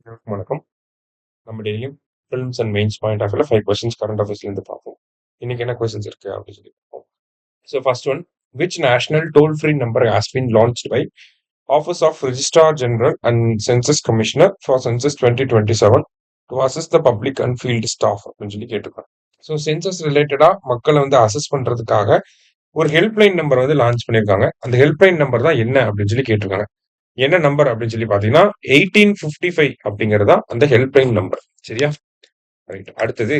எல்லாருக்கும் வணக்கம். நம்ம டெய்லியும் prelims and mains point of 5 questions current அஃபேர்ஸ்லேருந்து பார்ப்போம். இன்னைக்கு என்ன கொஸ்டின்ஸ் இருக்கு அப்படின்னு சொல்லி பார்ப்போம். So first one, which national toll free number has been launched by office of registrar general and census commissioner for census 2027 to assist the public and field staff அப்படின்னு சொல்லி கேட்டிருக்காங்க. ஸோ சென்சஸ் ரிலேட்டடாக மக்களை வந்து அசஸ் பண்ணுறதுக்காக ஒரு helpline number வந்து launch பண்ணியிருக்காங்க. அந்த ஹெல்ப்லைன் நம்பர் தான் என்ன அப்படின்னு சொல்லி கேட்டிருக்காங்க. என்ன நம்பர் அப்படின்னு சொல்லி பாத்தீங்கன்னா 1855 அப்படிங்கறதா அந்த ஹெல்ப்லைன் நம்பர். சரியா? ரைட். அடுத்தது,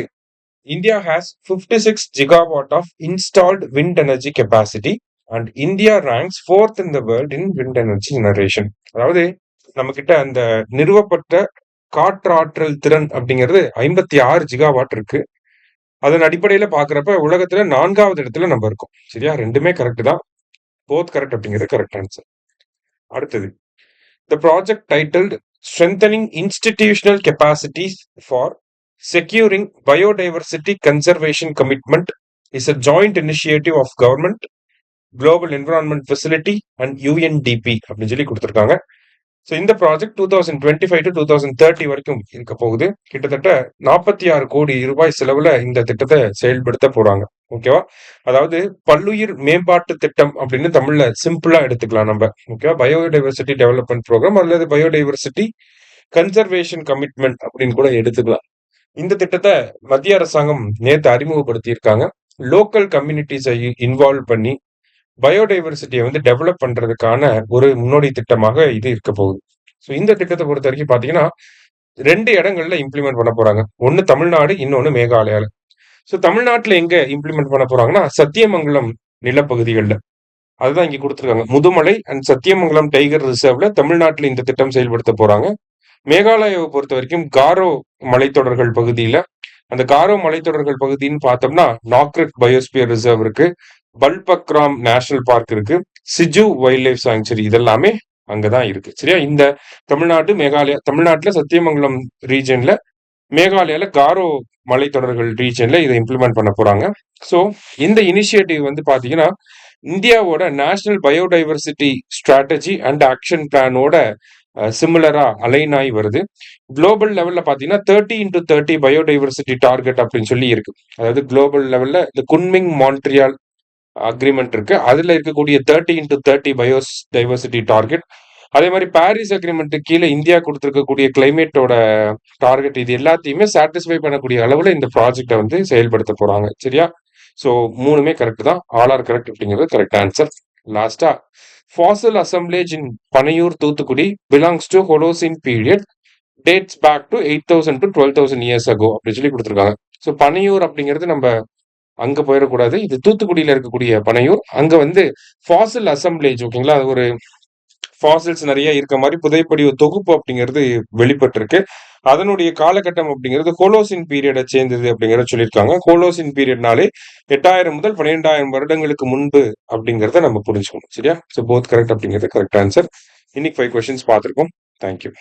India has 56 gigawatt of installed wind energy capacity and India ranks 4th in the world in wind energy generation. அதாவது நம்ம கிட்ட அந்த நிறுவப்பட்ட காற்றாற்றல் திறன் அப்படிங்கிறது 56 ஜிகாவாட் இருக்கு. அதன் அடிப்படையில பாக்குறப்ப உலகத்துல 4வது இடத்துல நம்ம இருக்கோம். சரியா? ரெண்டுமே கரெக்ட் தான். போத் கரெக்ட் அப்படிங்கிறது கரெக்ட் ஆன்சர். அடுத்தது, the project titled Strengthening Institutional Capacities for Securing Biodiversity Conservation Commitment is a joint initiative of government, Global Environment Facility and UNDP அப்படின்னு சொல்லி கொடுத்துருக்காங்க. ஸோ இந்த ப்ராஜெக்ட் 2025 to 2030 வரைக்கும் இருக்க போகுது. கிட்டத்தட்ட 46 கோடி ரூபாய் செலவுல இந்த திட்டத்தை செயல்படுத்த போறாங்க. ஓகேவா? அதாவது பல்லுயிர் மேம்பாட்டு திட்டம் அப்படின்னு தமிழ்ல சிம்பிளா எடுத்துக்கலாம் நம்ம. ஓகேவா? பயோடைவர்சிட்டி டெவலப்மெண்ட் ப்ரோக்ராம் அல்லது பயோடைவர்சிட்டி கன்சர்வேஷன் கமிட்மெண்ட் அப்படின்னு கூட எடுத்துக்கலாம். இந்த திட்டத்தை மத்திய அரசாங்கம் நேற்று அறிமுகப்படுத்தி இருக்காங்க. லோக்கல் கம்யூனிட்டிஸை இன்வால்வ் பண்ணி பயோடைவர்சிட்டியை வந்து டெவலப் பண்றதுக்கான ஒரு முன்னோடி திட்டமாக இது இருக்க போகுது. ஸோ இந்த திட்டத்தை பொறுத்த வரைக்கும் பாத்தீங்கன்னா 2 இடங்கள்ல இம்ப்ளிமெண்ட் பண்ண போறாங்க. ஒன்னு தமிழ்நாடு, இன்னொன்னு மேகாலயால. ஸோ தமிழ்நாட்டுல எங்க இம்ப்ளிமெண்ட் பண்ண போறாங்கன்னா சத்தியமங்கலம் நிலப்பகுதிகளில். அதுதான் இங்க கொடுத்துருக்காங்க. முதுமலை அண்ட் சத்தியமங்கலம் டைகர் ரிசர்வ்ல தமிழ்நாட்டுல இந்த திட்டம் செயல்படுத்த போறாங்க. மேகாலயாவை பொறுத்த வரைக்கும் காரோ மலைத்தொடர்கள் பகுதியில, அந்த காரோ மலைத்தொடர்கள் பகுதின்னு பார்த்தோம்னா நாக்ரெக் பயோஸ்பியர் ரிசர்வ் இருக்கு, பல்பக்ராம் நேஷனல் பார்க் இருக்கு, சிஜு வைல்ட் லைஃப் சாங்சுரி, இதெல்லாமே அங்கதான் இருக்கு. சரியா? இந்த தமிழ்நாடு, மேகாலயா, தமிழ்நாட்டுல சத்தியமங்கலம் ரீஜன்ல, மேகாலயால காரோ மலைத்தொடர்கள் ரீஜன்ல இதை இம்ப்ளிமெண்ட் பண்ண போறாங்க. ஸோ இந்த இனிஷியேட்டிவ் வந்து பாத்தீங்கன்னா இந்தியாவோட national biodiversity strategy and action பிளானோட சிமிலரா align ஆகி வருது. குளோபல் லெவல்ல பாத்தீங்கன்னா 30x30 பயோடைவர்சிட்டி டார்கெட் அப்படின்னு சொல்லி இருக்கு. அதாவது குளோபல் லெவல்ல இந்த குன்மிங் மான்ட்ரியால் அக்ரிமெண்ட் இருக்கு. அதுல இருக்கக்கூடிய 30x30 பயோடைவர்சிட்டி டார்கெட், அதே மாதிரி பாரிஸ் அக்ரிமெண்ட் கீழே இந்தியா கொடுத்திருக்கக்கூடிய கிளைமேட்டோட டார்கெட், இது எல்லாத்தையுமே சாட்டிஸ்ஃபை பண்ணக்கூடிய அளவுல இந்த ப்ராஜெக்டை வந்து செயல்படுத்த போறாங்க. சரியா? ஸோ 3மே கரெக்ட் தான். ஆல் ஆர் கரெக்ட் அப்படிங்கிறது கரெக்ட் ஆன்சர். லாஸ்டா, fossil assemblage in Panaiyur, Thoothukudi belongs to Holocene period, dates back to 8000 to 12,000 years ago அப்படின்னு சொல்லி கொடுத்துருக்காங்க. ஸோ பனையூர் அப்படிங்கிறது நம்ம அங்க போயிடக்கூடாது. இது தூத்துக்குடியில இருக்கக்கூடிய பனையூர். அங்க வந்து ஃபாசில் அசம்பிளேஜ், ஓகேங்களா, அது ஒரு ஃபாசில்ஸ் நிறைய இருக்க மாதிரி புதைப்படிவ தொகுப்பு அப்படிங்கிறது வெளிப்பட்டிருக்கு. அதனுடைய காலகட்டம் அப்படிங்கிறது ஹோலோசின் பீரியடை சேர்ந்தது அப்படிங்கிறத சொல்லியிருக்காங்க. ஹோலோசின் பீரியட்னாலே 8000 முதல் 12000 வருடங்களுக்கு முன்பு அப்படிங்கிறத நம்ம புரிஞ்சுக்கணும். சரியா? ஸோ போத் கரெக்ட் அப்படிங்கிறது கரெக்ட் ஆன்சர். இன்னைக்கு 5 கொஸ்டின்ஸ் பார்த்துருக்கோம். தேங்க்யூ.